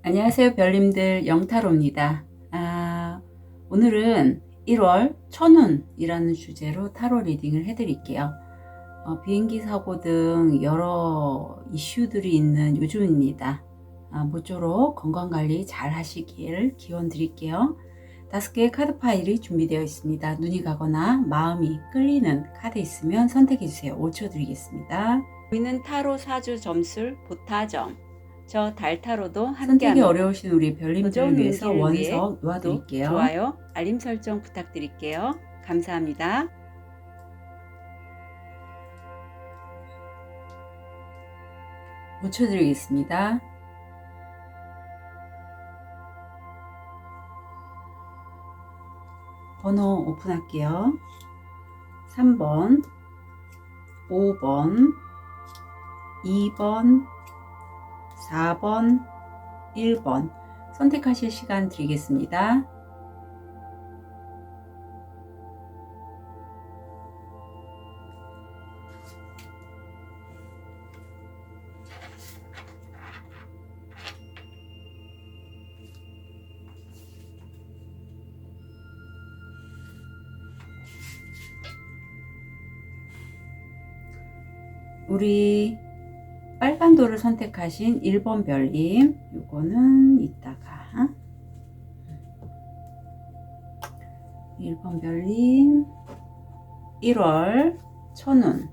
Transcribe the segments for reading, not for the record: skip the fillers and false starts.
안녕하세요, 별님들. 영타로입니다. 오늘은 1월 천운이라는 주제로 타로 리딩을 해드릴게요. 비행기 사고 등 여러 이슈들이 있는 요즘입니다. 모쪼록 건강관리 잘 하시길 기원 드릴게요. 5개의 카드 파일이 준비되어 있습니다. 눈이 가거나 마음이 끌리는 카드 있으면 선택해주세요. 5초 드리겠습니다. 보이는 타로 사주 점술 보타점, 저 달타로도 함께합니다. 선택이 어려우신 우리 별님들을 위해서 원석 놓아드릴게요. 좋아요, 알림 설정 부탁드릴게요. 감사합니다. 묻혀드리겠습니다. 번호 오픈할게요. 3번, 5번, 2번, 4번, 1번 선택하실 시간 드리겠습니다. 우리 빨간도를 선택하신 1번 별님, 요거는 이따가 1번 별님 1월 천운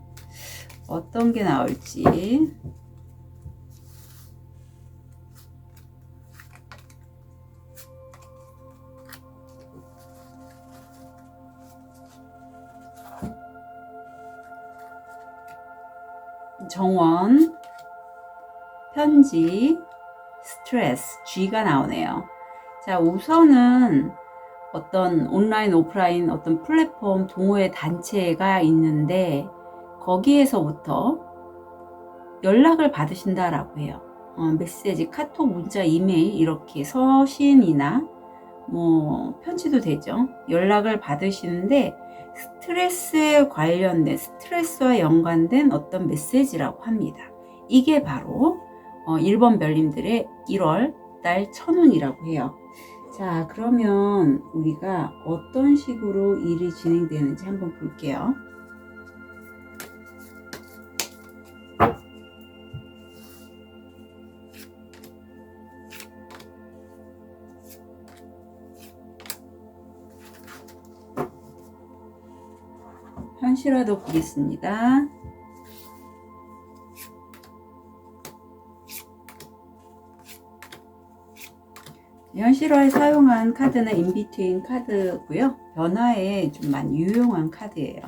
어떤 게 나올지 정원, 편지, 스트레스, G가 나오네요. 자, 우선은 어떤 온라인, 오프라인 어떤 플랫폼 동호회 단체가 있는데 거기에서부터 연락을 받으신다라고 해요. 메시지, 카톡, 문자, 이메일 이렇게 서신이나 뭐 편지도 되죠. 연락을 받으시는데 스트레스에 관련된, 스트레스와 연관된 어떤 메시지라고 합니다. 이게 바로 1번 별님들의 1월 달 천운이라고 해요. 자, 그러면 우리가 어떤 식으로 일이 진행되는지 한번 볼게요. 현실화도 보겠습니다. 현실화에 사용한 카드는 인비트윈 카드고요. 변화에 좀 많이 유용한 카드예요.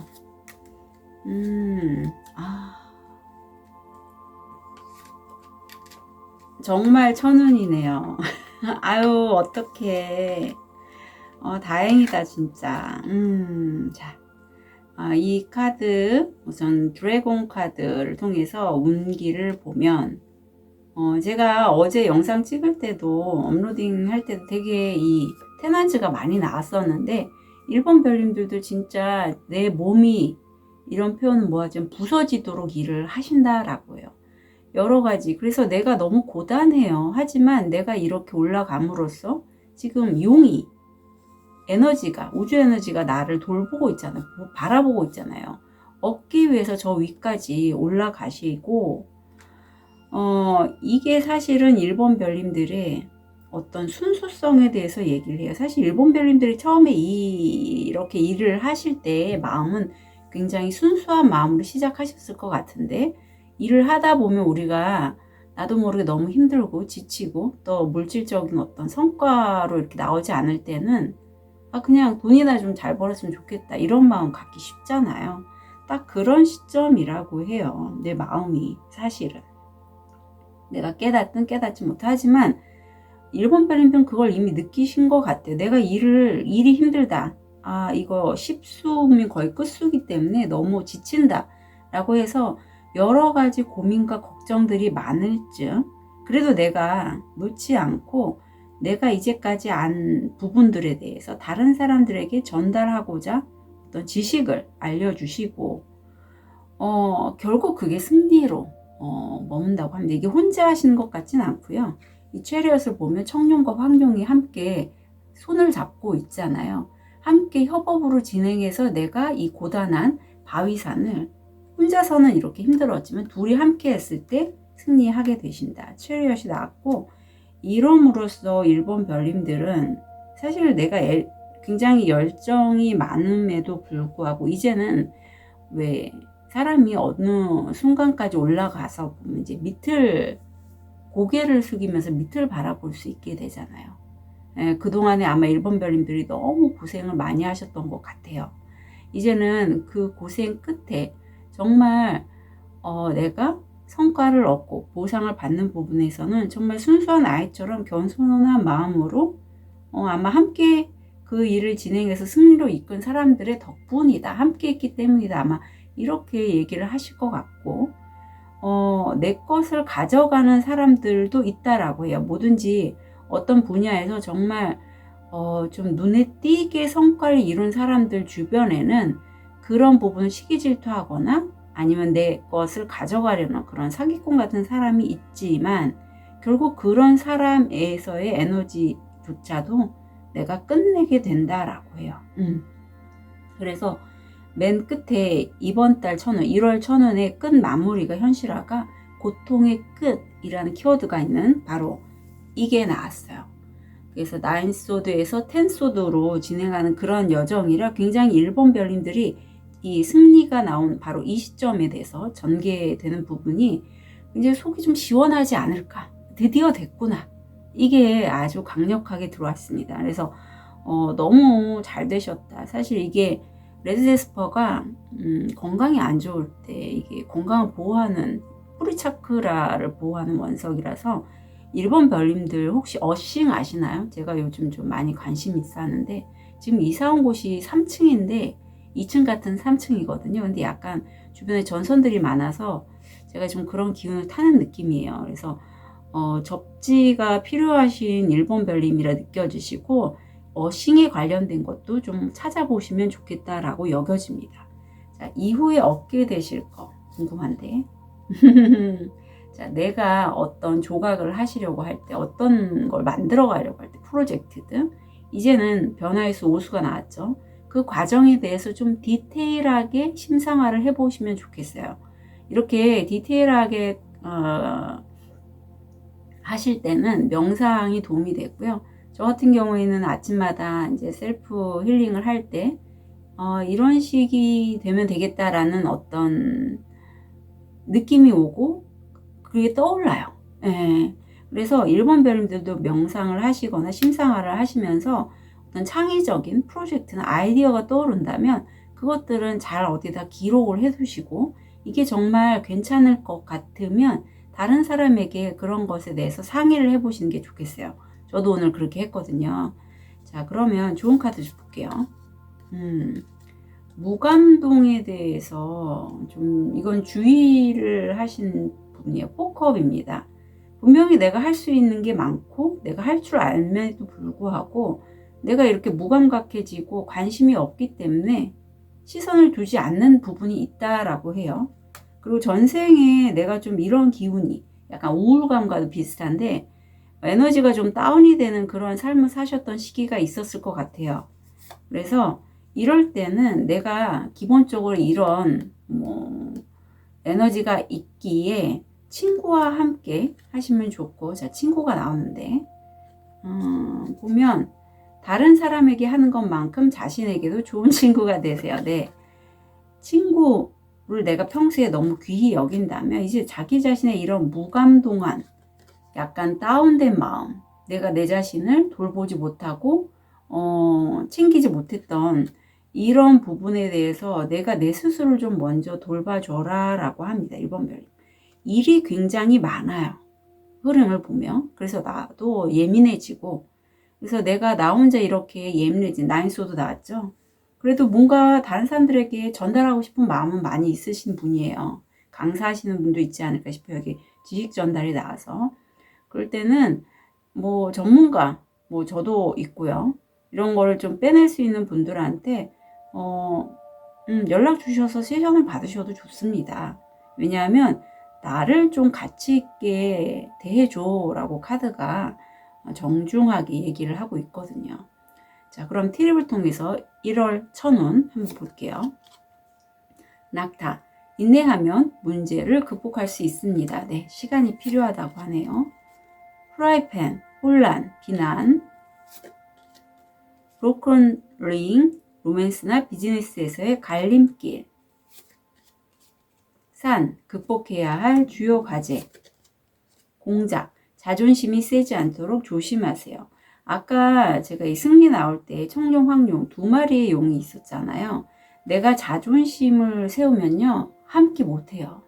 정말 천운이네요. 아유, 어떡해. 다행이다, 진짜. 자. 이 카드, 우선 드래곤 카드를 통해서 운기를 보면, 제가 어제 영상 찍을 때도, 업로딩 할 때도 되게 이 테넌즈가 많이 나왔었는데, 1번 별님들도 진짜 내 몸이, 이런 표현은 뭐하죠? 부서지도록 일을 하신다라고 해요. 여러 가지. 그래서 내가 너무 고단해요. 하지만 내가 이렇게 올라감으로써 지금 용이, 에너지가, 우주 에너지가 나를 돌보고 있잖아요. 바라보고 있잖아요. 얻기 위해서 저 위까지 올라가시고, 이게 사실은 1번 별님들의 어떤 순수성에 대해서 얘기를 해요. 사실 1번 별님들이 처음에 이렇게 일을 하실 때 마음은 굉장히 순수한 마음으로 시작하셨을 것 같은데, 일을 하다 보면 우리가 나도 모르게 너무 힘들고 지치고 또 물질적인 어떤 성과로 이렇게 나오지 않을 때는 그냥 돈이나 좀 잘 벌었으면 좋겠다 이런 마음 갖기 쉽잖아요. 딱 그런 시점이라고 해요. 내 마음이 사실은. 내가 깨닫든 깨닫지 못하지만 1번 별님들은 그걸 이미 느끼신 것 같아요. 내가 일이 힘들다. 이거 십수면 거의 끝수기 때문에 너무 지친다. 라고 해서 여러 가지 고민과 걱정들이 많을 즈음 그래도 내가 놓지 않고 내가 이제까지 안 부분들에 대해서 다른 사람들에게 전달하고자 어떤 지식을 알려주시고 결국 그게 승리로 머문다고 합니다. 이게 혼자 하시는 것 같진 않고요. 이 체리엇을 보면 청룡과 황룡이 함께 손을 잡고 있잖아요. 함께 협업으로 진행해서 내가 이 고단한 바위산을 혼자서는 이렇게 힘들었지만 둘이 함께 했을 때 승리하게 되신다. 체리엇이 나왔고, 이럼으로써 일본 별님들은 사실 내가 굉장히 열정이 많음에도 불구하고 이제는 왜 사람이 어느 순간까지 올라가서 보면 이제 밑을 고개를 숙이면서 밑을 바라볼 수 있게 되잖아요. 그동안에 아마 일본 별님들이 너무 고생을 많이 하셨던 것 같아요. 이제는 그 고생 끝에 정말 내가 성과를 얻고 보상을 받는 부분에서는 정말 순수한 아이처럼 겸손한 마음으로 아마 함께 그 일을 진행해서 승리로 이끈 사람들의 덕분이다. 함께 했기 때문이다. 아마 이렇게 얘기를 하실 것 같고, 내 것을 가져가는 사람들도 있다라고 해요. 뭐든지 어떤 분야에서 정말 좀 눈에 띄게 성과를 이룬 사람들 주변에는 그런 부분을 시기 질투하거나 아니면 내 것을 가져가려는 그런 사기꾼 같은 사람이 있지만, 결국 그런 사람에서의 에너지조차도 내가 끝내게 된다라고 해요. 그래서 맨 끝에 이번 달 천원, 1월 천원의 끝 마무리가 현실화가 고통의 끝이라는 키워드가 있는 바로 이게 나왔어요. 그래서 9소드에서 10소드로 진행하는 그런 여정이라 굉장히 일본 별님들이 이 승리가 나온 바로 이 시점에 대해서 전개되는 부분이 이제 속이 좀 시원하지 않을까. 드디어 됐구나. 이게 아주 강력하게 들어왔습니다. 그래서 너무 잘 되셨다. 사실 이게 레드제스퍼가 건강이 안 좋을 때 이게 건강을 보호하는 뿌리 차크라를 보호하는 원석이라서 일본 별님들 혹시 어싱 아시나요? 제가 요즘 좀 많이 관심이 있어 하는데 지금 이사 온 곳이 3층인데 2층 같은 3층이거든요. 근데 약간 주변에 전선들이 많아서 제가 좀 그런 기운을 타는 느낌이에요. 그래서 접지가 필요하신 일본 별님이라 느껴지시고 어싱에 관련된 것도 좀 찾아보시면 좋겠다라고 여겨집니다. 자, 이후에 얻게 되실 거 궁금한데 자, 내가 어떤 조각을 하시려고 할 때 어떤 걸 만들어 가려고 할 때 프로젝트든 이제는 변화의 수 5수가 나왔죠. 그 과정에 대해서 좀 디테일하게 심상화를 해보시면 좋겠어요. 이렇게 디테일하게 하실 때는 명상이 도움이 되고요. 저 같은 경우에는 아침마다 이제 셀프 힐링을 할 때 이런 식이 되면 되겠다라는 어떤 느낌이 오고 그게 떠올라요. 예. 그래서 일본 별님들도 명상을 하시거나 심상화를 하시면서 어떤 창의적인 프로젝트나 아이디어가 떠오른다면 그것들은 잘 어디다 기록을 해 두시고 이게 정말 괜찮을 것 같으면 다른 사람에게 그런 것에 대해서 상의를 해 보시는 게 좋겠어요. 저도 오늘 그렇게 했거든요. 자, 그러면 좋은 카드 좀 볼게요. 무감동에 대해서 좀 이건 주의를 하신 부분이에요. 포크업입니다. 분명히 내가 할 수 있는 게 많고 내가 할 줄 알면에도 불구하고 내가 이렇게 무감각해지고 관심이 없기 때문에 시선을 두지 않는 부분이 있다라고 해요. 그리고 전생에 내가 좀 이런 기운이 약간 우울감과도 비슷한데 에너지가 좀 다운이 되는 그런 삶을 사셨던 시기가 있었을 것 같아요. 그래서 이럴 때는 내가 기본적으로 이런 에너지가 있기에 친구와 함께 하시면 좋고, 자, 친구가 나오는데 보면 다른 사람에게 하는 것만큼 자신에게도 좋은 친구가 되세요. 네, 친구를 내가 평소에 너무 귀히 여긴다면 이제 자기 자신의 이런 무감동한 약간 다운된 마음, 내가 내 자신을 돌보지 못하고 챙기지 못했던 이런 부분에 대해서 내가 내 스스로를 좀 먼저 돌봐줘라 라고 합니다. 1번 별님. 일이 굉장히 많아요. 흐름을 보면. 그래서 나도 예민해지고, 그래서 내가 나 혼자 이렇게 예민해진, 나인소도 나왔죠. 그래도 뭔가 다른 사람들에게 전달하고 싶은 마음은 많이 있으신 분이에요. 강사하시는 분도 있지 않을까 싶어요. 여기 지식 전달이 나와서. 그럴 때는 뭐 전문가, 뭐 저도 있고요. 이런 거를 좀 빼낼 수 있는 분들한테 연락 주셔서 세션을 받으셔도 좋습니다. 왜냐하면 나를 좀 가치 있게 대해줘 라고 카드가 정중하게 얘기를 하고 있거든요. 자, 그럼 트립을 통해서 1월 천운 한번 볼게요. 낙타, 인내하면 문제를 극복할 수 있습니다. 네, 시간이 필요하다고 하네요. 프라이팬, 혼란, 비난, 브로큰 링, 로맨스나 비즈니스에서의 갈림길, 산, 극복해야 할 주요 과제, 공작, 자존심이 세지 않도록 조심하세요. 아까 제가 이 승리 나올 때 청룡, 황룡 두 마리의 용이 있었잖아요. 내가 자존심을 세우면요, 함께 못해요.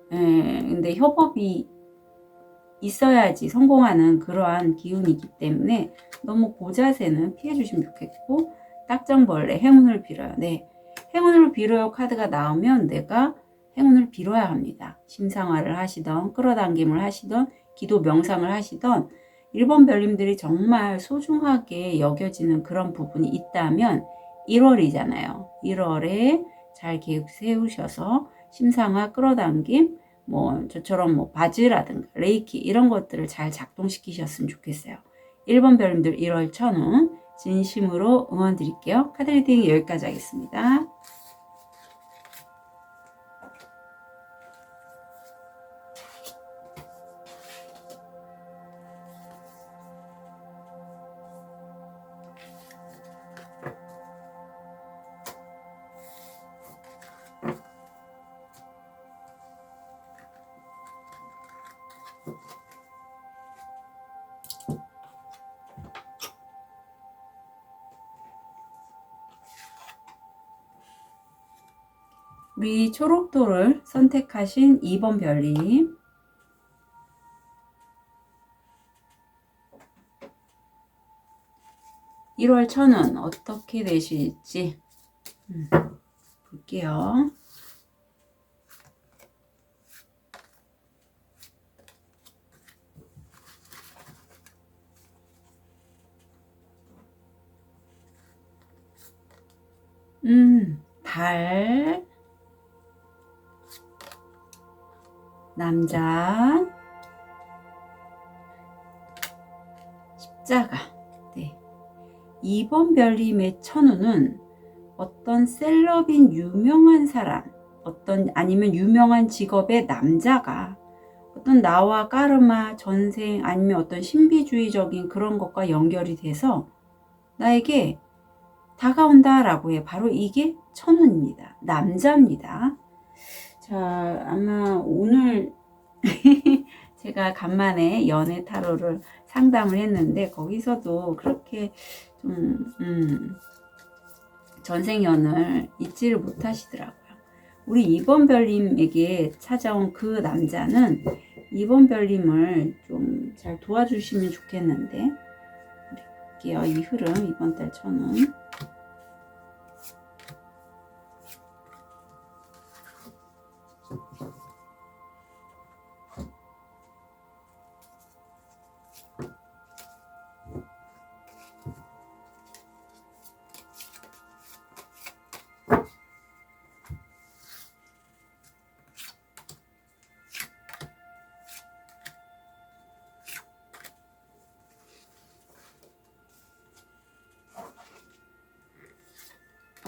근데 협업이 있어야지 성공하는 그러한 기운이기 때문에 너무 고자세는 피해 주시면 좋겠고, 딱정벌레, 행운을 빌어요. 네, 행운을 빌어요 카드가 나오면 내가 행운을 빌어야 합니다. 심상화를 하시던, 끌어당김을 하시던, 기도 명상을 하시던 1번 별님들이 정말 소중하게 여겨지는 그런 부분이 있다면 1월이잖아요. 1월에 잘 계획 세우셔서 심상화, 끌어당김, 뭐 저처럼 뭐 바지라든가 레이키 이런 것들을 잘 작동시키셨으면 좋겠어요. 1번 별님들 1월 천운 진심으로 응원 드릴게요. 카드 리딩 여기까지 하겠습니다. 우리 초록돌을 선택하신 2번 별님, (1월) 천운 어떻게 되실지 볼게요. 달, 남자, 십자가. 네. 2번 별님의 천운은 어떤 셀럽인 유명한 사람, 아니면 유명한 직업의 남자가 어떤 나와 까르마, 전생, 아니면 어떤 신비주의적인 그런 것과 연결이 돼서 나에게 다가온다 라고 해요. 바로 이게 천운입니다. 남자입니다. 자, 아마 오늘 제가 간만에 연애 타로를 상담을 했는데 거기서도 그렇게 좀 전생연을 잊지를 못하시더라고요. 우리 2번 별님에게 찾아온 그 남자는 2번 별님을 좀 잘 도와주시면 좋겠는데, 볼게요. 이 흐름 이번 달 천운.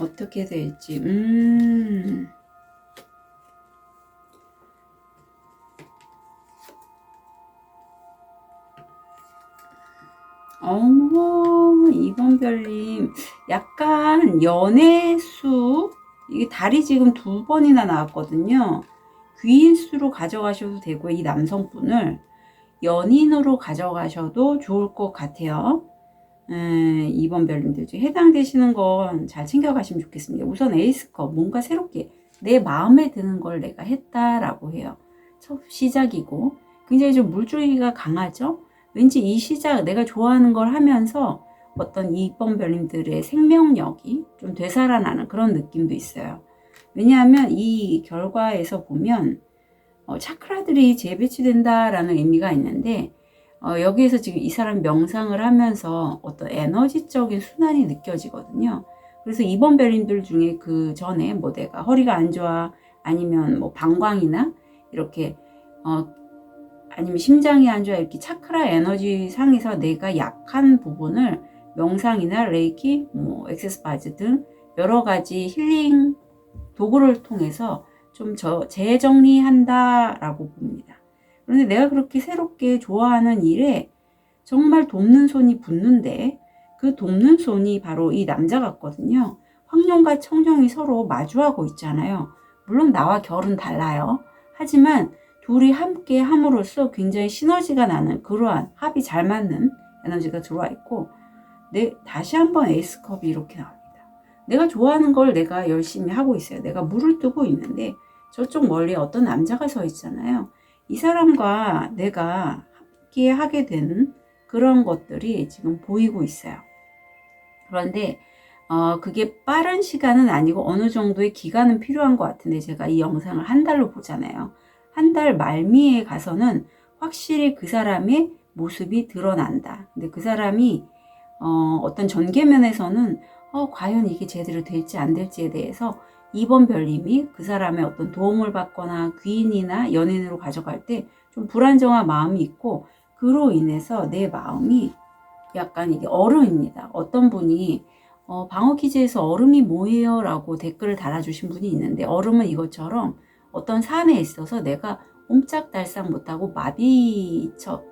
어떻게 될지. 어머, 2번 별님 약간 연애수, 이게 달이 지금 2번이나 나왔거든요. 귀인수로 가져가셔도 되고, 이 남성분을 연인으로 가져가셔도 좋을 것 같아요. 2번 별님들 중에 해당되시는 건 잘 챙겨가시면 좋겠습니다. 우선 에이스컵, 뭔가 새롭게 내 마음에 드는 걸 내가 했다라고 해요. 첫 시작이고 굉장히 좀 물줄기가 강하죠. 왠지 이 시작, 내가 좋아하는 걸 하면서 어떤 2번 별님들의 생명력이 좀 되살아나는 그런 느낌도 있어요. 왜냐하면 이 결과에서 보면 차크라들이 재배치된다라는 의미가 있는데, 여기에서 지금 이 사람 명상을 하면서 어떤 에너지적인 순환이 느껴지거든요. 그래서 2번 별님들 중에 그 전에 뭐 내가 허리가 안 좋아, 아니면 뭐 방광이나 이렇게 아니면 심장이 안 좋아 이렇게 차크라 에너지 상에서 내가 약한 부분을 명상이나 레이키, 액세스 바이즈 등 여러 가지 힐링 도구를 통해서 좀 재정리한다라고 봅니다. 그런데 내가 그렇게 새롭게 좋아하는 일에 정말 돕는 손이 붙는데 그 돕는 손이 바로 이 남자 같거든요. 황룡과 청룡이 서로 마주하고 있잖아요. 물론 나와 결은 달라요. 하지만 둘이 함께 함으로써 굉장히 시너지가 나는 그러한 합이 잘 맞는 에너지가 들어와 있고, 다시 한번 에이스컵이 이렇게 나옵니다. 내가 좋아하는 걸 내가 열심히 하고 있어요. 내가 물을 뜨고 있는데 저쪽 멀리에 어떤 남자가 서 있잖아요. 이 사람과 내가 함께 하게 되는 그런 것들이 지금 보이고 있어요. 그런데 그게 빠른 시간은 아니고 어느 정도의 기간은 필요한 것 같은데, 제가 이 영상을 한 달로 보잖아요. 한 달 말미에 가서는 확실히 그 사람의 모습이 드러난다. 근데 그 사람이 어떤 전계면에서는 과연 이게 제대로 될지 안 될지에 대해서 이번 별님이 그 사람의 어떤 도움을 받거나 귀인이나 연인으로 가져갈 때 좀 불안정한 마음이 있고, 그로 인해서 내 마음이 약간 이게 얼음입니다. 어떤 분이 방어퀴즈에서 얼음이 뭐예요? 라고 댓글을 달아주신 분이 있는데, 얼음은 이것처럼 어떤 산에 있어서 내가 옴짝달싹 못하고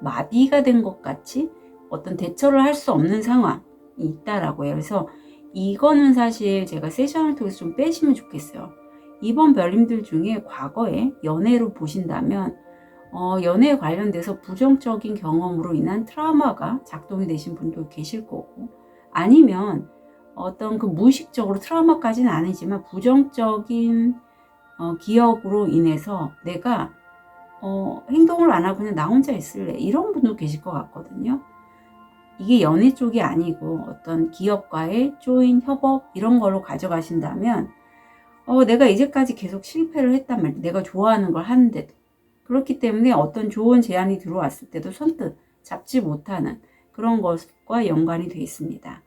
마비가 된 것 같이 어떤 대처를 할 수 없는 상황이 있다라고 해요. 그래서 이거는 사실 제가 세션을 통해서 좀 빼시면 좋겠어요. 이번 별님들 중에 과거에 연애로 보신다면 연애에 관련돼서 부정적인 경험으로 인한 트라우마가 작동이 되신 분도 계실 거고, 아니면 어떤 그 무의식적으로 트라우마까지는 아니지만 부정적인 기억으로 인해서 내가 행동을 안 하고 그냥 나 혼자 있을래, 이런 분도 계실 것 같거든요. 이게 연애 쪽이 아니고 어떤 기업과의 조인, 협업 이런 걸로 가져가신다면 내가 이제까지 계속 실패를 했단 말이에요. 내가 좋아하는 걸 하는데도. 그렇기 때문에 어떤 좋은 제안이 들어왔을 때도 선뜻 잡지 못하는 그런 것과 연관이 되어 있습니다.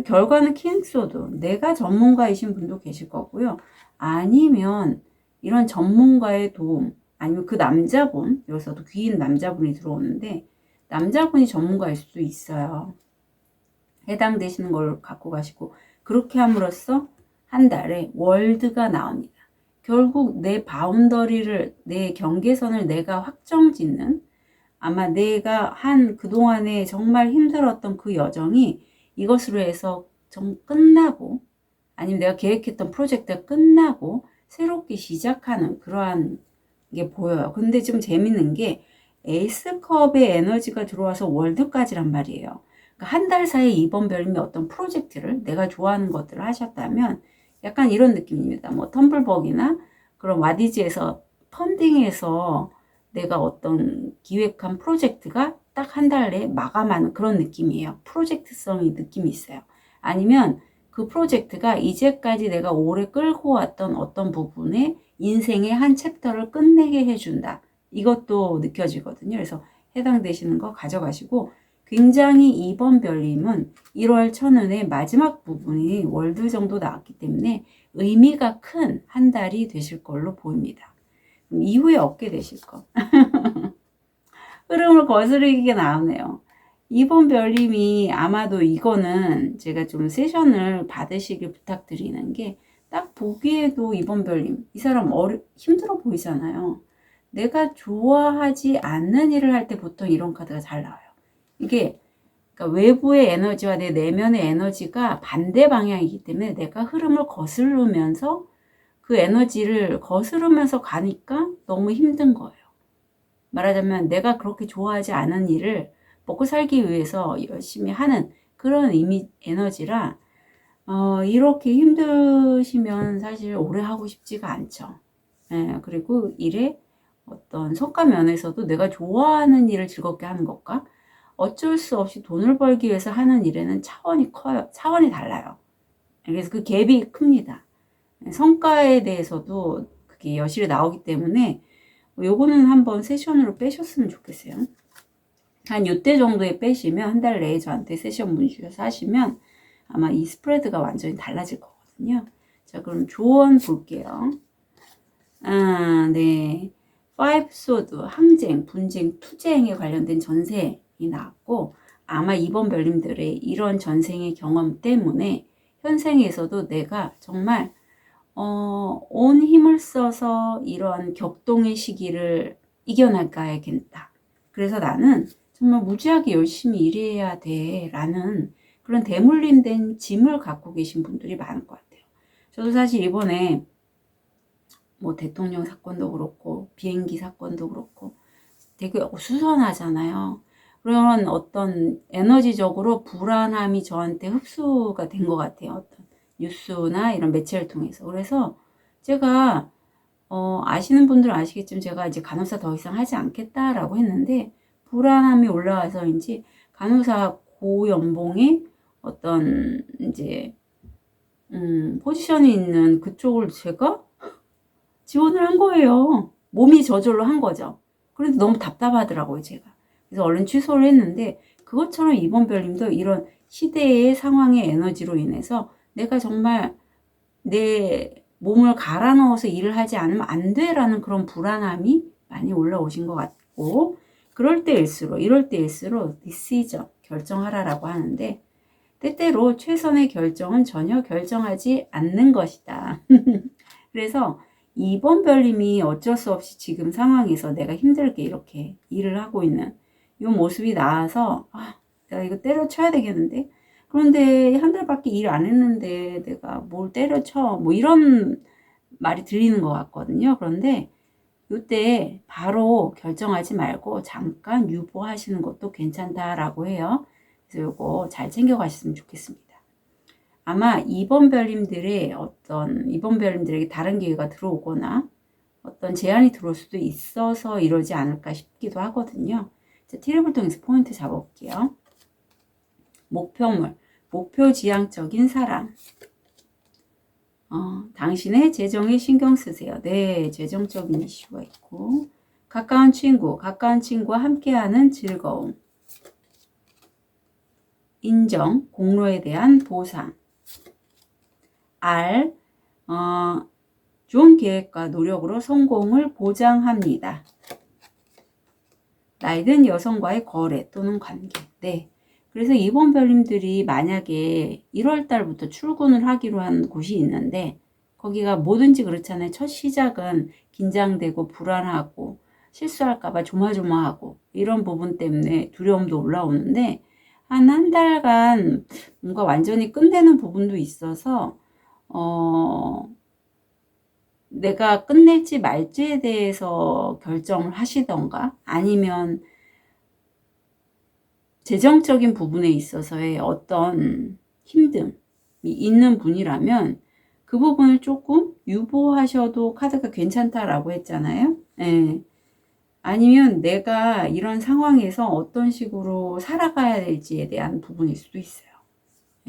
결과는 킹소드, 내가 전문가이신 분도 계실 거고요. 아니면 이런 전문가의 도움, 아니면 그 남자분, 여기서도 귀인 남자분이 들어오는데 남자분이 전문가일 수도 있어요. 해당되시는 걸 갖고 가시고, 그렇게 함으로써 한 달에 월드가 나옵니다. 결국 내 바운더리를, 내 경계선을 내가 확정짓는, 아마 내가 한 그동안에 정말 힘들었던 그 여정이 이것으로 해서 좀 끝나고, 아니면 내가 계획했던 프로젝트가 끝나고 새롭게 시작하는 그러한 게 보여요. 근데 좀 재밌는 게 에이스컵의 에너지가 들어와서 월드까지란 말이에요. 그러니까 한 달 사이에 이번 별님이 어떤 프로젝트를, 내가 좋아하는 것들을 하셨다면 약간 이런 느낌입니다. 뭐 텀블벅이나 그런 와디즈에서 펀딩해서 내가 어떤 기획한 프로젝트가 딱 한 달 내에 마감하는 그런 느낌이에요. 프로젝트성의 느낌이 있어요. 아니면 그 프로젝트가 이제까지 내가 오래 끌고 왔던 어떤 부분에 인생의 한 챕터를 끝내게 해준다. 이것도 느껴지거든요. 그래서 해당되시는 거 가져가시고, 굉장히 이번 별님은 1월 천운의 마지막 부분이 월드 정도 나왔기 때문에 의미가 큰 한 달이 되실 걸로 보입니다. 이후에 얻게 되실 거. 흐름을 거스르게 나오네요. 이번 별님이 아마도, 이거는 제가 좀 세션을 받으시길 부탁드리는 게, 딱 보기에도 이번 별님, 이 사람 힘들어 보이잖아요. 내가 좋아하지 않는 일을 할 때 보통 이런 카드가 잘 나와요. 이게 그러니까 외부의 에너지와 내 내면의 에너지가 반대 방향이기 때문에 내가 흐름을 거스르면서 그 에너지를 거스르면서 가니까 너무 힘든 거예요. 말하자면 내가 그렇게 좋아하지 않은 일을 먹고 살기 위해서 열심히 하는 그런 에너지라 이렇게 힘드시면 사실 오래 하고 싶지가 않죠. 그리고 일의 어떤 성과 면에서도 내가 좋아하는 일을 즐겁게 하는 것과 어쩔 수 없이 돈을 벌기 위해서 하는 일에는 차원이 커요. 차원이 달라요. 그래서 그 갭이 큽니다. 성과에 대해서도 그게 여실히 나오기 때문에 요거는 한번 세션으로 빼셨으면 좋겠어요. 한 요때 정도에 빼시면 한 달 내에 저한테 세션 문주셔서 하시면 아마 이 스프레드가 완전히 달라질 거거든요. 자, 그럼 조언 볼게요. 네. 파이브 소드, 항쟁, 분쟁, 투쟁에 관련된 전생이 나왔고 아마 이번 별님들의 이런 전생의 경험 때문에 현생에서도 내가 정말 온 힘을 써서 이런 격동의 시기를 이겨나가야겠다. 그래서 나는 정말 무지하게 열심히 일해야 돼 라는 그런 대물림된 짐을 갖고 계신 분들이 많을 것 같아요. 저도 사실 이번에 뭐 대통령 사건도 그렇고 비행기 사건도 그렇고 되게 어수선하잖아요. 그런 어떤 에너지적으로 불안함이 저한테 흡수가 된 것 같아요. 어떤 뉴스나 이런 매체를 통해서. 그래서 제가 아시는 분들은 아시겠지만 제가 이제 간호사 더 이상 하지 않겠다라고 했는데 불안함이 올라와서인지 간호사 고연봉의 어떤 이제 포지션이 있는 그쪽을 제가 지원을 한 거예요. 몸이 저절로 한 거죠. 그래도 너무 답답하더라고요, 제가. 그래서 얼른 취소를 했는데 그것처럼 이번 별님도 이런 시대의 상황의 에너지로 인해서 내가 정말 내 몸을 갈아 넣어서 일을 하지 않으면 안 돼라는 그런 불안함이 많이 올라오신 것 같고 이럴 때일수록 decision, 결정하라라고 하는데 때때로 최선의 결정은 전혀 결정하지 않는 것이다. 그래서 이번 별님이 어쩔 수 없이 지금 상황에서 내가 힘들게 이렇게 일을 하고 있는 이 모습이 나와서 내가 이거 때려쳐야 되겠는데 그런데 한 달밖에 일 안 했는데 내가 뭘 때려쳐 뭐 이런 말이 들리는 것 같거든요. 그런데 이때 바로 결정하지 말고 잠깐 유보하시는 것도 괜찮다라고 해요. 그래서 이거 잘 챙겨 가셨으면 좋겠습니다. 아마 이번 별님들에게 다른 기회가 들어오거나 어떤 제안이 들어올 수도 있어서 이러지 않을까 싶기도 하거든요. 자, 티랩을 통해서 포인트 잡아볼게요. 목표물, 목표지향적인 사람. 당신의 재정에 신경 쓰세요. 네, 재정적인 이슈가 있고 가까운 친구와 함께하는 즐거움. 인정, 공로에 대한 보상. R, 좋은 계획과 노력으로 성공을 보장합니다. 나이든 여성과의 거래 또는 관계. 네. 그래서 이번 별님들이 만약에 1월 달부터 출근을 하기로 한 곳이 있는데 거기가 뭐든지 그렇잖아요. 첫 시작은 긴장되고 불안하고 실수할까봐 조마조마하고 이런 부분 때문에 두려움도 올라오는데 한 달간 뭔가 완전히 끝내는 부분도 있어서 내가 끝낼지 말지에 대해서 결정을 하시던가 아니면 재정적인 부분에 있어서의 어떤 힘듦이 있는 분이라면 그 부분을 조금 유보하셔도 카드가 괜찮다라고 했잖아요. 네. 아니면 내가 이런 상황에서 어떤 식으로 살아가야 될지에 대한 부분일 수도 있어요.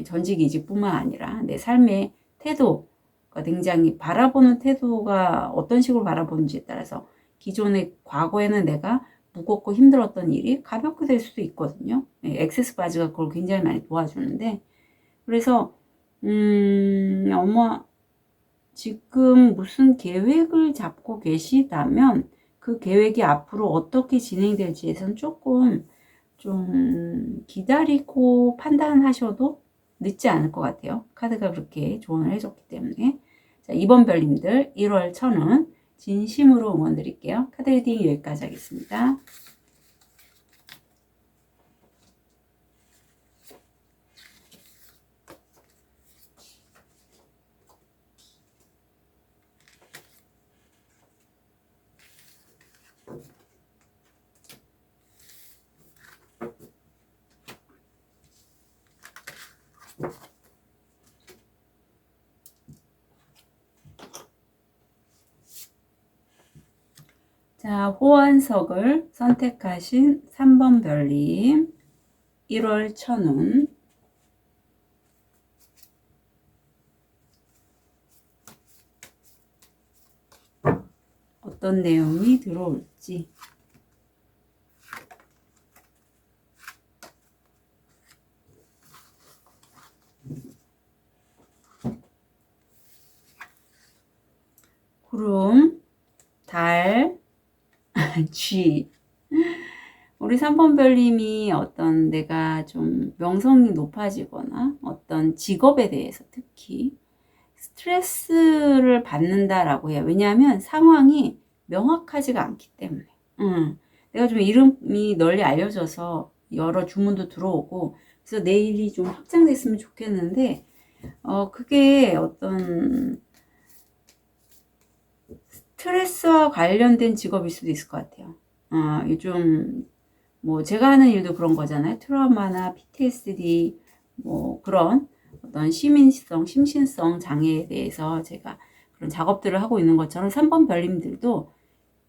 전직 이직뿐만 아니라 내 삶의 태도가 굉장히 바라보는 태도가 어떤 식으로 바라보는지에 따라서 기존의 과거에는 내가 무겁고 힘들었던 일이 가볍게 될 수도 있거든요. 액세스 바지가 그걸 굉장히 많이 도와주는데 그래서 지금 무슨 계획을 잡고 계시다면 그 계획이 앞으로 어떻게 진행될지에선 조금 좀 기다리고 판단하셔도 늦지 않을 것 같아요. 카드가 그렇게 조언을 해줬기 때문에. 자, 이번 별님들 1월 천은 진심으로 응원 드릴게요. 카드 리딩 여기까지 하겠습니다. 자, 호환석을 선택하신 3번 별님 1월 천운 어떤 내용이 들어올지 구름, 달, G. 우리 3번 별님이 어떤 내가 좀 명성이 높아지거나 어떤 직업에 대해서 특히 스트레스를 받는다라고 해요. 왜냐하면 상황이 명확하지가 않기 때문에. 내가 좀 이름이 널리 알려져서 여러 주문도 들어오고 그래서 내 일이 좀 확장됐으면 좋겠는데 그게 어떤 스트레스와 관련된 직업일 수도 있을 것 같아요. 요즘 뭐 제가 하는 일도 그런 거잖아요. 트라우마나 PTSD 뭐 그런 어떤 심신성 장애에 대해서 제가 그런 작업들을 하고 있는 것처럼 3번 별님들도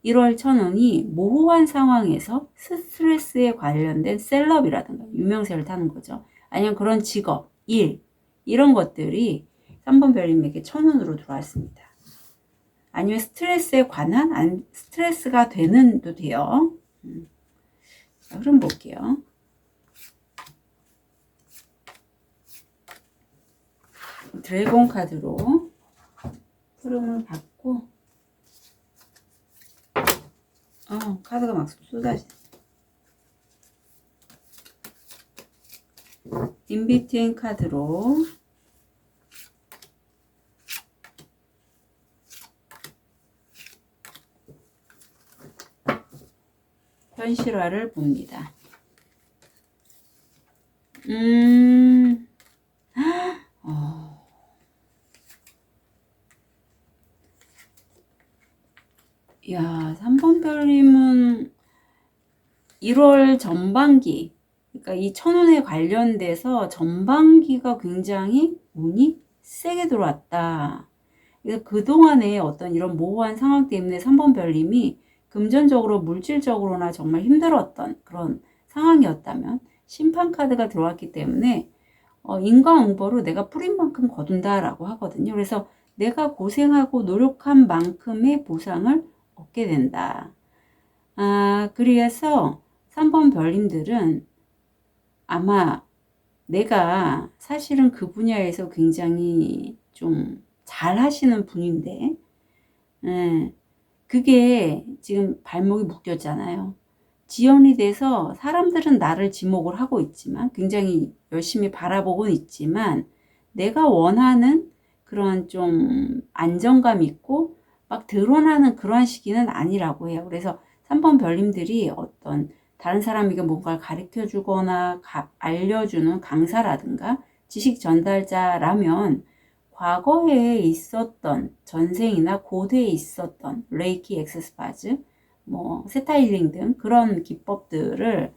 1월 천운이 모호한 상황에서 스트레스에 관련된 셀럽이라든가 유명세를 타는 거죠. 아니면 그런 직업, 일 이런 것들이 3번 별님에게 천운으로 들어왔습니다. 아니면 스트레스에 관한 스트레스가 되는도 돼요. 자, 그럼 볼게요. 드래곤 카드로 흐름을 받고 카드가 막 쏟아지네. 인비트윈 카드로 현실화를 봅니다. 야, 3번 별님은 1월 전반기, 그러니까 이 천운에 관련돼서 전반기가 굉장히 운이 세게 들어왔다. 그래서 그동안에 어떤 이런 모호한 상황 때문에 3번 별님이 금전적으로 물질적으로나 정말 힘들었던 그런 상황이었다면 심판 카드가 들어왔기 때문에 인과응보로 내가 뿌린 만큼 거둔다라고 하거든요. 그래서 내가 고생하고 노력한 만큼의 보상을 얻게 된다. 그래서 3번 별님들은 아마 내가 사실은 그 분야에서 굉장히 좀 잘 하시는 분인데, 그게 지금 발목이 묶였잖아요. 지연이 돼서 사람들은 나를 지목을 하고 있지만, 굉장히 열심히 바라보고 있지만, 내가 원하는 그런 좀 안정감 있고, 막 드러나는 그러한 시기는 아니라고 해요. 그래서 3번 별님들이 어떤 다른 사람에게 뭔가를 가르쳐 주거나 알려주는 강사라든가 지식 전달자라면 과거에 있었던 전생이나 고대에 있었던 레이키 엑스스파즈, 뭐 세타힐링 등 그런 기법들을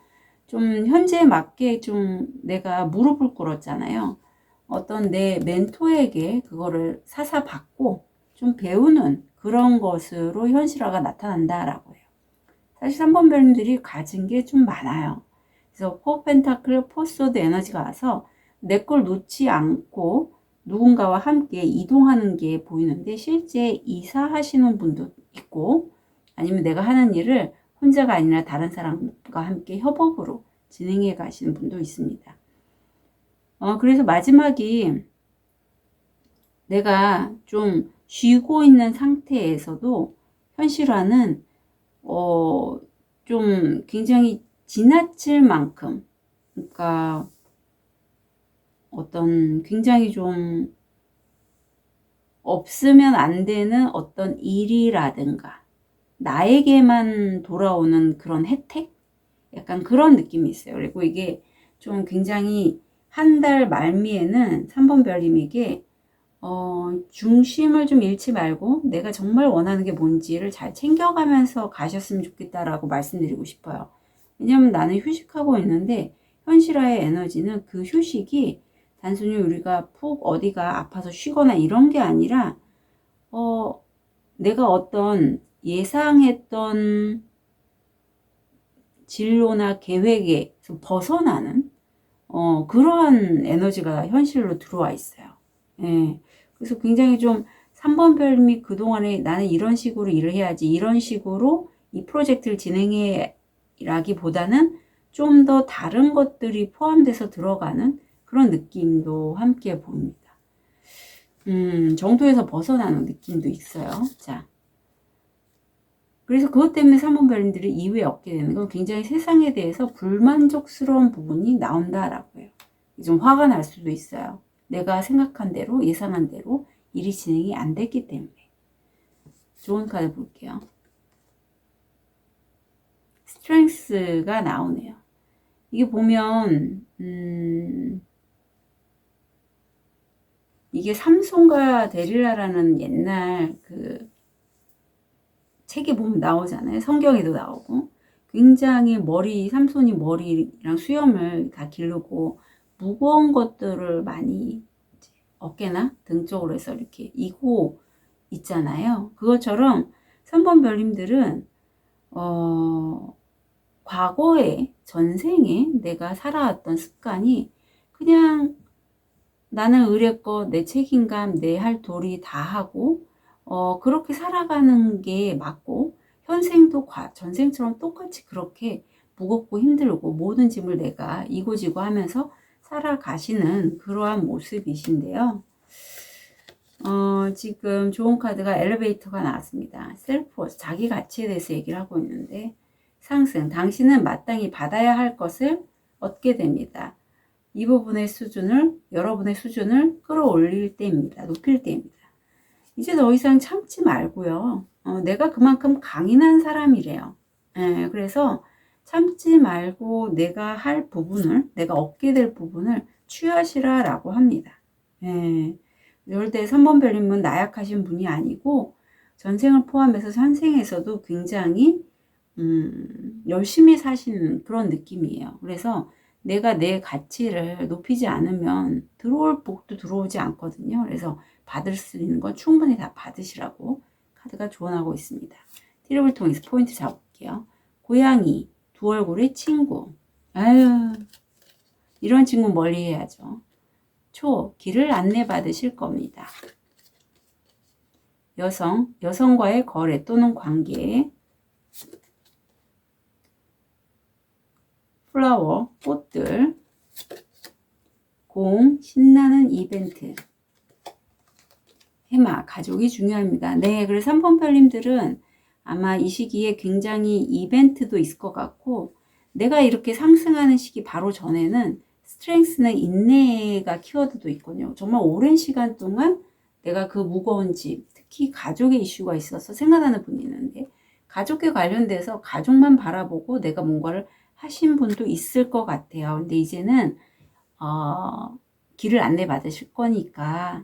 좀 현재에 맞게 좀 내가 무릎을 꿇었잖아요. 어떤 내 멘토에게 그거를 사사받고 좀 배우는 그런 것으로 현실화가 나타난다라고 해요. 사실 3번 별님들이 가진 게 좀 많아요. 그래서 포 펜타클, 포소드 에너지가 와서 내 걸 놓지 않고 누군가와 함께 이동하는 게 보이는데 실제 이사하시는 분도 있고 아니면 내가 하는 일을 혼자가 아니라 다른 사람과 함께 협업으로 진행해 가시는 분도 있습니다. 그래서 마지막이 내가 좀 쉬고 있는 상태에서도 현실화는 좀 굉장히 지나칠 만큼, 그러니까 어떤 굉장히 좀 없으면 안 되는 어떤 일이라든가 나에게만 돌아오는 그런 혜택? 약간 그런 느낌이 있어요. 그리고 이게 좀 굉장히 한 달 말미에는 3번 별님에게 중심을 좀 잃지 말고 내가 정말 원하는 게 뭔지를 잘 챙겨가면서 가셨으면 좋겠다라고 말씀드리고 싶어요. 왜냐면 나는 휴식하고 있는데 현실화의 에너지는 그 휴식이 단순히 우리가 푹 어디가 아파서 쉬거나 이런 게 아니라 내가 어떤 예상했던 진로나 계획에서 벗어나는 그러한 에너지가 현실로 들어와 있어요. 예. 그래서 굉장히 좀 3번 별님이 그동안에 나는 이런 식으로 일을 해야지 이런 식으로 이 프로젝트를 진행해 라기보다는 좀 더 다른 것들이 포함돼서 들어가는 그런 느낌도 함께 보입니다. 정도에서 벗어나는 느낌도 있어요. 자, 그래서 그것 때문에 3번 별님들이 이후에 얻게 되는 건 굉장히 세상에 대해서 불만족스러운 부분이 나온다라고 해요. 좀 화가 날 수도 있어요. 내가 생각한 대로, 예상한 대로 일이 진행이 안 됐기 때문에. 좋은 카드 볼게요. 스트렝스가 나오네요. 이게 보면 이게 삼손과 데릴라라는 옛날 그 책에 보면 나오잖아요. 성경에도 나오고. 굉장히 삼손이 머리랑 수염을 다 기르고 무거운 것들을 많이 어깨나 등 쪽으로 해서 이렇게 이고 있잖아요. 그것처럼 3번 별님들은 과거에 전생에 내가 살아왔던 습관이 그냥 나는 의뢰껏 내 책임감, 내 할 도리 다 하고 그렇게 살아가는 게 맞고 현생도 전생처럼 똑같이 그렇게 무겁고 힘들고 모든 짐을 내가 이고지고 하면서 살아가시는 그러한 모습이신데요. 지금 좋은 카드가 엘리베이터가 나왔습니다. 셀프워스, 자기 가치에 대해서 얘기를 하고 있는데 상승, 당신은 마땅히 받아야 할 것을 얻게 됩니다. 이 부분의 수준을, 여러분의 수준을 끌어올릴 때입니다. 높일 때입니다. 이제 더 이상 참지 말고요. 내가 그만큼 강인한 사람이래요. 그래서 참지 말고 내가 할 부분을, 내가 얻게 될 부분을 취하시라라고 합니다. 절대 3번 별님은 나약하신 분이 아니고 전생을 포함해서 현생에서도 굉장히 열심히 사시는 그런 느낌이에요. 그래서 내가 내 가치를 높이지 않으면 들어올 복도 들어오지 않거든요. 그래서 받을 수 있는 건 충분히 다 받으시라고 카드가 조언하고 있습니다. 티럽을 통해서 포인트 잡을게요. 고양이, 두 얼굴의 친구. 아유, 이런 친구 멀리 해야죠. 길을 안내받으실 겁니다. 여성과의 거래 또는 관계. 플라워, 꽃들. 신나는 이벤트. 해마, 가족이 중요합니다. 네, 그래서 3번 별님들은 아마 이 시기에 굉장히 이벤트도 있을 것 같고 내가 이렇게 상승하는 시기 바로 전에는 스트렝스는 인내가 키워드도 있거든요. 정말 오랜 시간 동안 내가 그 무거운 집, 특히 가족의 이슈가 있어서 생각나는 분이 있는데 가족에 관련돼서 가족만 바라보고 내가 뭔가를 하신 분도 있을 것 같아요. 근데 이제는 길을 안내받으실 거니까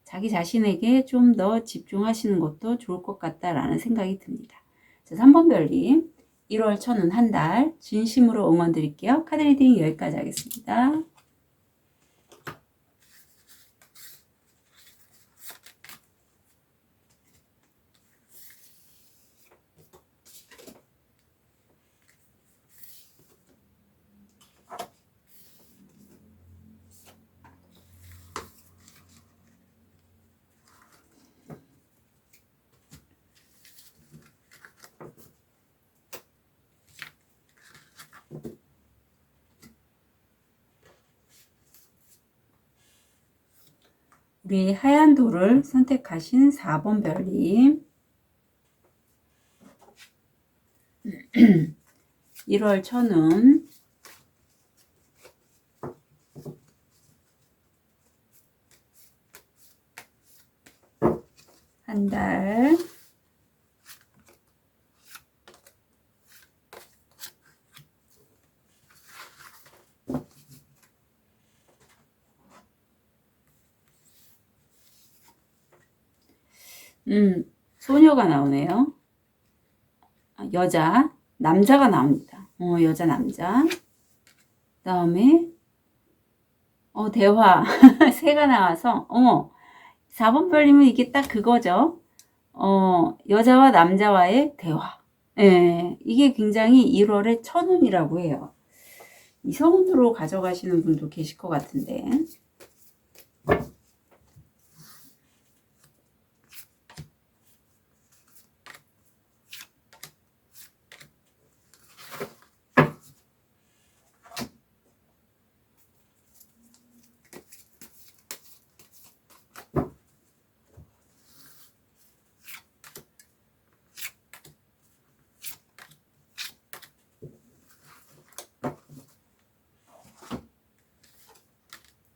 자기 자신에게 좀 더 집중하시는 것도 좋을 것 같다라는 생각이 듭니다. 자, 3번 별님 1월 천운 한 달 진심으로 응원 드릴게요. 카드 리딩 여기까지 하겠습니다. 우리 하얀 돌을 선택하신 4번 별님 1월 천운 한 달 소녀가 나오네요. 남자가 나옵니다. 여자, 남자. 그 다음에, 대화. 새가 나와서, 4번 별님은 이게 딱 그거죠. 여자와 남자와의 대화. 예, 이게 굉장히 1월의 천운이라고 해요. 이성운으로 가져가시는 분도 계실 것 같은데.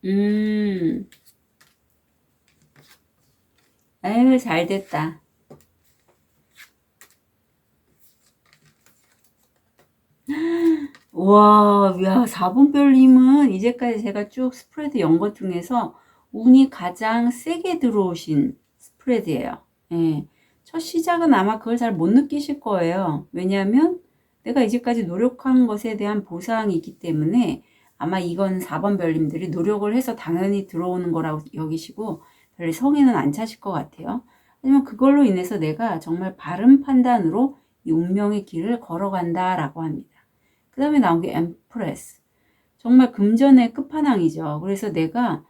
음, 아유, 잘 됐다. 와, 야, 4번 별님은 이제까지 제가 쭉 스프레드 연 것 중에서 운이 가장 세게 들어오신 스프레드예요. 예. 첫 시작은 아마 그걸 잘 못 느끼실 거예요. 왜냐하면 내가 이제까지 노력한 것에 대한 보상이 있기 때문에 아마 이건 4번 별님들이 노력을 해서 당연히 들어오는 거라고 여기시고 별로 성에는 안 차실 것 같아요. 하지만 그걸로 인해서 내가 정말 바른 판단으로 이 운명의 길을 걸어간다라고 합니다. 그 다음에 나온 게 엠프레스. 정말 금전의 끝판왕이죠. 그래서 내가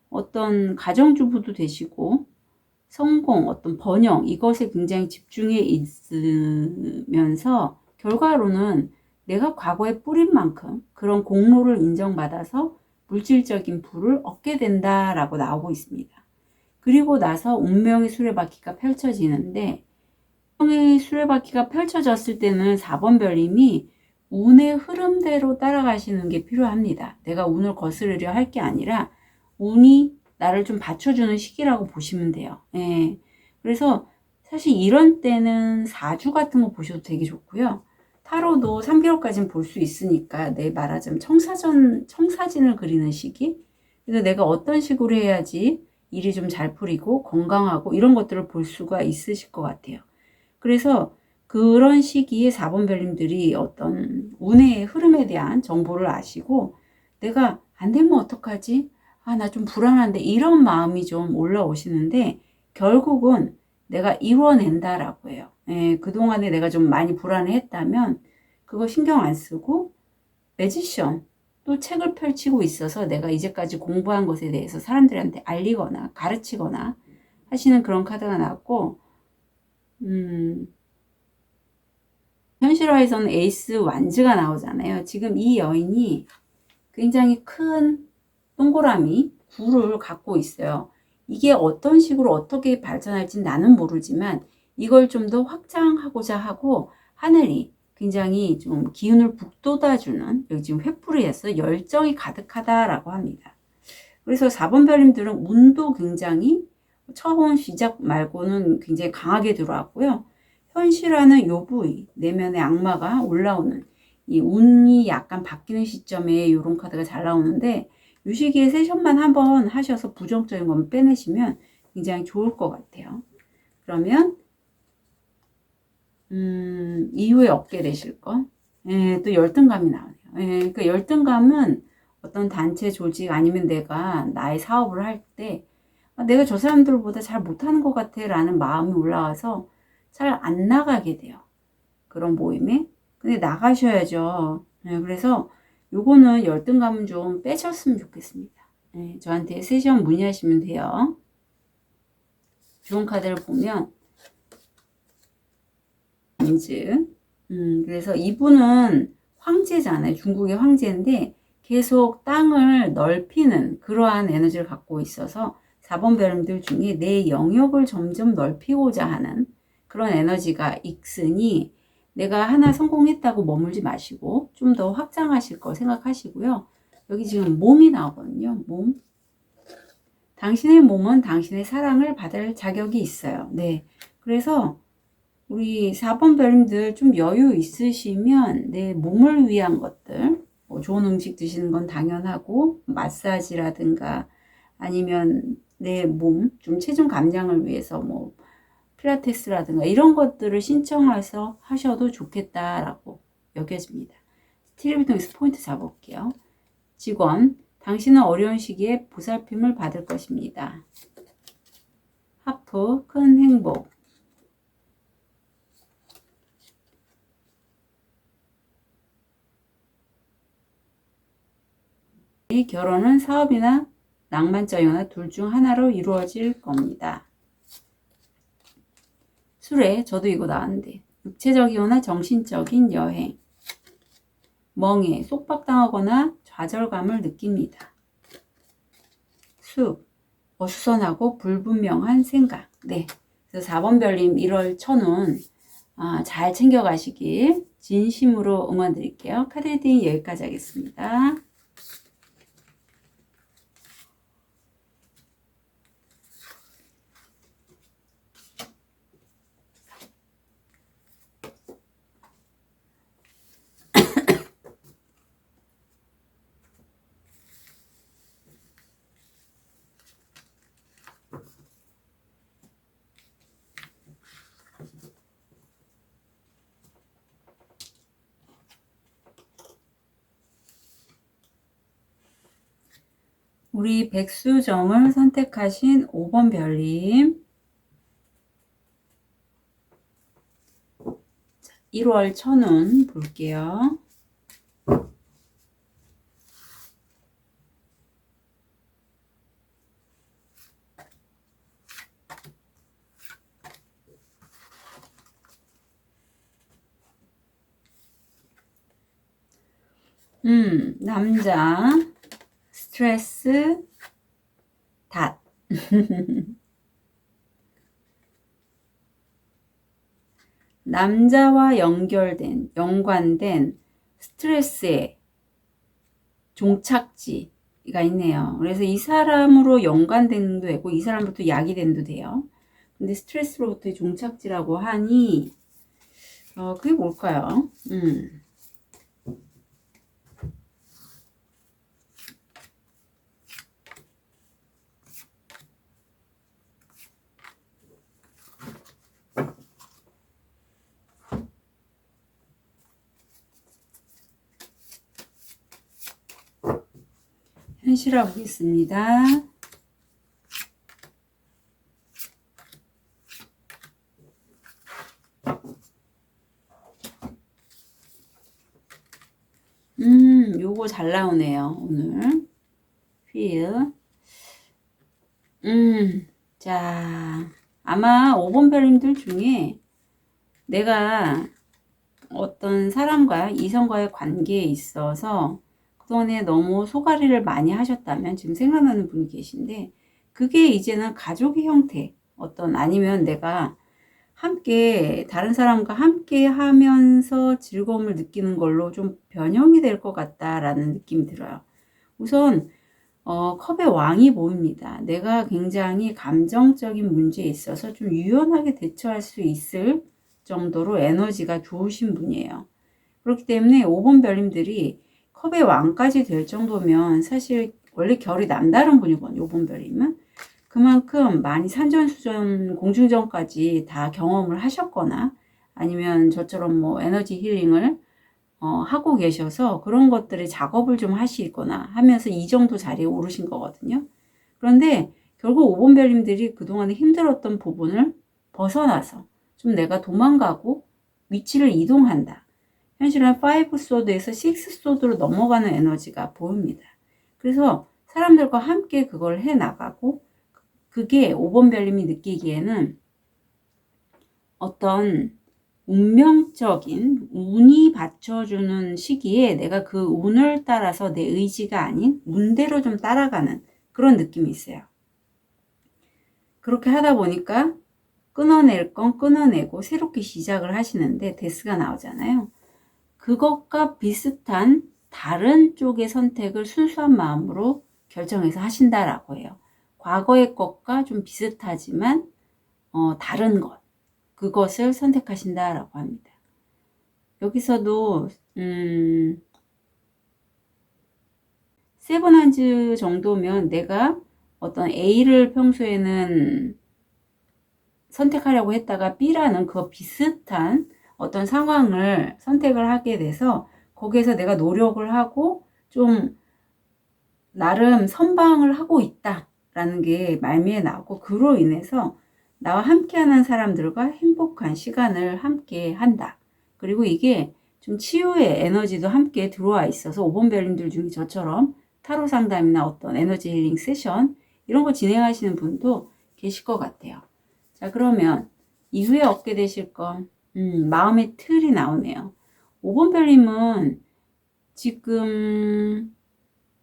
어떤 가정주부도 되시고 성공, 어떤 번영 이것에 굉장히 집중해 있으면서 결과로는 내가 과거에 뿌린 만큼 그런 공로를 인정받아서 물질적인 부를 얻게 된다라고 나오고 있습니다. 그리고 나서 운명의 수레바퀴가 펼쳐지는데 운명의 수레바퀴가 펼쳐졌을 때는 4번 별님이 운의 흐름대로 따라가시는 게 필요합니다. 내가 운을 거스르려 할 게 아니라 운이 나를 좀 받쳐주는 시기라고 보시면 돼요. 예. 그래서 사실 이런 때는 사주 같은 거 보셔도 되게 좋고요. 타로도 3개월까지는 볼 수 있으니까 내 말하자면 청사진을 그리는 시기. 그래서 내가 어떤 식으로 해야지 일이 좀 잘 풀리고 건강하고 이런 것들을 볼 수가 있으실 것 같아요. 그래서 그런 시기에 4번 별님들이 어떤 운의 흐름에 대한 정보를 아시고 내가 안 되면 어떡하지? 아, 나 좀 불안한데 이런 마음이 좀 올라오시는데 결국은 내가 이뤄낸다라고 해요. 예, 그동안에 내가 좀 많이 불안해했다면 그거 신경 안 쓰고 매지션 또 책을 펼치고 있어서 내가 이제까지 공부한 것에 대해서 사람들한테 알리거나 가르치거나 하시는 그런 카드가 나왔고 현실화에서는 에이스 완즈가 나오잖아요. 지금 이 여인이 굉장히 큰 동그라미 구를 갖고 있어요. 이게 어떤 식으로 어떻게 발전할지 나는 모르지만 이걸 좀 더 확장하고자 하고 하늘이 굉장히 좀 기운을 북돋아주는 여기 지금 횃불이 했어 열정이 가득하다라고 합니다. 그래서 4번 별님들은 운도 굉장히 처음 시작 말고는 굉장히 강하게 들어왔고요. 현실화는 요 부위, 내면의 악마가 올라오는 이 운이 약간 바뀌는 시점에 이런 카드가 잘 나오는데 이 시기에 세션만 한번 하셔서 부정적인 건 빼내시면 굉장히 좋을 것 같아요. 그러면 이후에 얻게 되실 거. 예, 또 열등감이 나오네요. 예, 그 열등감은 어떤 단체 조직 아니면 내가 나의 사업을 할 때 내가 저 사람들보다 잘 못하는 것 같아 라는 마음이 올라와서 잘 안 나가게 돼요. 그런 모임에. 근데 나가셔야죠. 예, 그래서 요거는 열등감은 좀 빼셨으면 좋겠습니다. 예, 저한테 세션 문의하시면 돼요. 좋은 카드를 보면 인즈. 그래서 이분은 황제잖아요. 중국의 황제인데 계속 땅을 넓히는 그러한 에너지를 갖고 있어서 4번 별님들 중에 내 영역을 점점 넓히고자 하는 그런 에너지가 있으니 내가 하나 성공했다고 머물지 마시고 좀 더 확장하실 거 생각하시고요. 여기 지금 몸이 나오거든요. 몸. 당신의 몸은 당신의 사랑을 받을 자격이 있어요. 네. 그래서 우리 4번 별님들 좀 여유 있으시면 내 몸을 위한 것들, 뭐 좋은 음식 드시는 건 당연하고 마사지라든가 아니면 내 몸 좀 체중 감량을 위해서 뭐 필라테스라든가 이런 것들을 신청해서 하셔도 좋겠다라고 여겨집니다. TV를 통해서 포인트 잡아볼게요. 직원, 당신은 어려운 시기에 보살핌을 받을 것입니다. 하프, 큰 행복. 이 결혼은 사업이나 낭만적이거나 둘 중 하나로 이루어질 겁니다. 수레, 저도 이거 나왔는데 육체적이거나 정신적인 여행. 멍해, 속박당하거나 좌절감을 느낍니다. 숲, 어수선하고 불분명한 생각. 네, 그래서 4번 별님 1월 천운 잘 챙겨가시길 진심으로 응원드릴게요. 카드 리딩 여기까지 하겠습니다. 우리 백수정을 선택하신 5번 별님. 1월 천운 볼게요. 남자, 스트레스, 닷. 남자와 연관된 스트레스의 종착지가 있네요. 그래서 이 사람으로 연관된도 되고 이 사람부터 약이 된도 돼요. 근데 스트레스로부터의 종착지라고 하니 그게 뭘까요? 현실화 보겠습니다. 요거 잘 나오네요, 오늘. feel. 자, 아마 5번 별님들 중에 내가 어떤 사람과 이성과의 관계에 있어서 그동안에 너무 소가리를 많이 하셨다면 지금 생각나는 분이 계신데, 그게 이제는 가족의 형태, 아니면 내가 함께 다른 사람과 함께 하면서 즐거움을 느끼는 걸로 좀 변형이 될 것 같다라는 느낌이 들어요. 우선 컵의 왕이 보입니다. 내가 굉장히 감정적인 문제에 있어서 좀 유연하게 대처할 수 있을 정도로 에너지가 좋으신 분이에요. 그렇기 때문에 5번 별님들이 컵의 왕까지 될 정도면 사실 원래 결이 남다른 분이거든요. 5번 별님은. 그만큼 많이 산전수전, 공중전까지 다 경험을 하셨거나 아니면 저처럼 뭐 에너지 힐링을 하고 계셔서 그런 것들의 작업을 좀 하시거나 하면서 이 정도 자리에 오르신 거거든요. 그런데 결국 5번 별님들이 그동안에 힘들었던 부분을 벗어나서 좀 내가 도망가고 위치를 이동한다. 현실은 5 소드에서 6 소드로 넘어가는 에너지가 보입니다. 그래서 사람들과 함께 그걸 해나가고 그게 5번 별님이 느끼기에는 어떤 운명적인 운이 받쳐주는 시기에 내가 그 운을 따라서 내 의지가 아닌 운대로 좀 따라가는 그런 느낌이 있어요. 그렇게 하다 보니까 끊어낼 건 끊어내고 새롭게 시작을 하시는데 데스가 나오잖아요. 그것과 비슷한 다른 쪽의 선택을 순수한 마음으로 결정해서 하신다라고 해요. 과거의 것과 좀 비슷하지만 다른 것, 그것을 선택하신다라고 합니다. 여기서도 세븐한즈 정도면 내가 어떤 A를 평소에는 선택하려고 했다가 B라는 그 비슷한 어떤 상황을 선택을 하게 돼서 거기에서 내가 노력을 하고 좀 나름 선방을 하고 있다라는 게 말미에 나오고 그로 인해서 나와 함께하는 사람들과 행복한 시간을 함께 한다. 그리고 이게 좀 치유의 에너지도 함께 들어와 있어서 5번 별님들 중에 저처럼 타로 상담이나 어떤 에너지 힐링 세션 이런 거 진행하시는 분도 계실 것 같아요. 자, 그러면 이후에 얻게 되실 건 마음의 틀이 나오네요. 5번 별님은 지금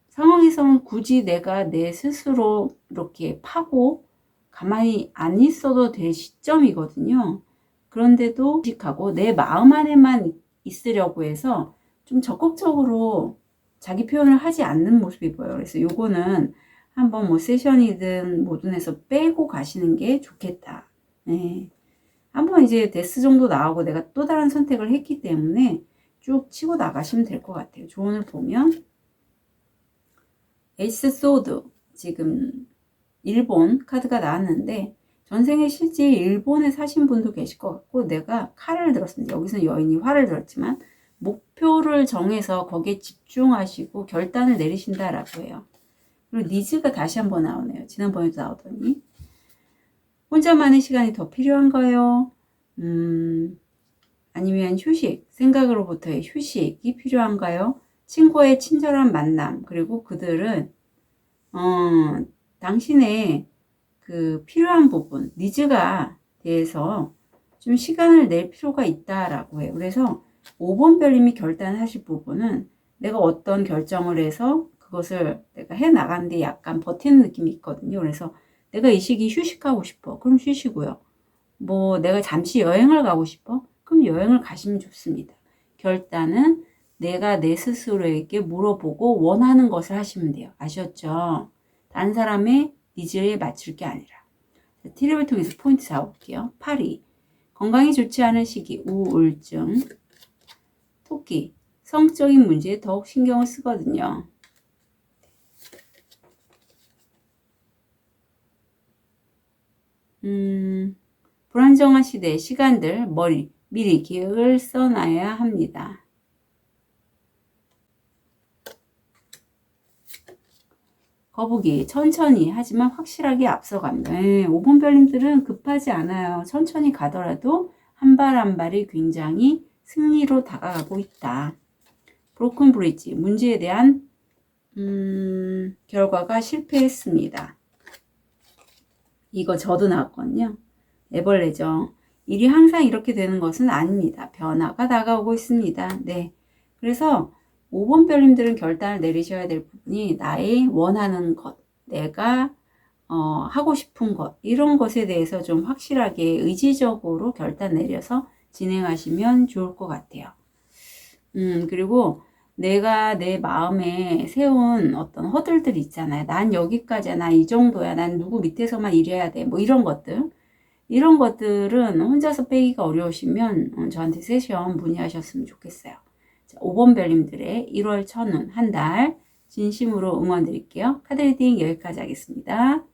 상황에서는 굳이 내가 내 스스로 이렇게 파고 가만히 안 있어도 될 시점이거든요. 그런데도 하고 내 마음 안에만 있으려고 해서 좀 적극적으로 자기 표현을 하지 않는 모습이 보여요. 그래서 요거는 한번 뭐 세션이든 뭐든 해서 빼고 가시는 게 좋겠다. 네. 한번 이제 데스 정도 나오고 내가 또 다른 선택을 했기 때문에 쭉 치고 나가시면 될 것 같아요. 조언을 보면 에이스 소드 지금 일본 카드가 나왔는데 전생에 실제 일본에 사신 분도 계실 것 같고 내가 칼을 들었습니다. 여기서 여인이 활을 들었지만 목표를 정해서 거기에 집중하시고 결단을 내리신다라고 해요. 그리고 니즈가 다시 한번 나오네요. 지난번에도 나오더니. 혼자만의 시간이 더 필요한가요? 아니면 휴식, 생각으로부터의 휴식이 필요한가요? 친구의 친절한 만남, 그리고 그들은 당신의 그 필요한 부분, 니즈가 대해서 좀 시간을 낼 필요가 있다라고 해요. 그래서 5번 별님이 결단하실 부분은 내가 어떤 결정을 해서 그것을 내가 해 나가는데 약간 버티는 느낌이 있거든요. 그래서 내가 이 시기 휴식하고 싶어. 그럼 쉬시고요. 뭐 내가 잠시 여행을 가고 싶어? 그럼 여행을 가시면 좋습니다. 결단은 내가 내 스스로에게 물어보고 원하는 것을 하시면 돼요. 아셨죠? 다른 사람의 니즈에 맞출 게 아니라. 티랩을 통해서 포인트 잡아볼게요. 8위. 건강이 좋지 않은 시기, 우울증. 토끼. 성적인 문제에 더욱 신경을 쓰거든요. 불안정한 시대의 시간들, 미리 계획을 써놔야 합니다. 거북이, 천천히 하지만 확실하게 앞서갑니다. 5번 별님들은 급하지 않아요. 천천히 가더라도 한 발 한 발이 굉장히 승리로 다가가고 있다. 브로큰 브리지, 문제에 대한 결과가 실패했습니다. 이거 저도 나왔거든요. 애벌레죠. 일이 항상 이렇게 되는 것은 아닙니다. 변화가 다가오고 있습니다. 네. 그래서 5번 별님들은 결단을 내리셔야 될 부분이 나의 원하는 것, 내가 하고 싶은 것, 이런 것에 대해서 좀 확실하게 의지적으로 결단 내려서 진행하시면 좋을 것 같아요. 그리고 내가 내 마음에 세운 어떤 허들들 있잖아요. 난 여기까지야, 난 이 정도야, 난 누구 밑에서만 일해야 돼, 뭐 이런 것들. 이런 것들은 혼자서 빼기가 어려우시면 저한테 세션 문의하셨으면 좋겠어요. 자, 5번 별님들의 1월 첫눈 한 달 진심으로 응원 드릴게요. 카드 리딩 여기까지 하겠습니다.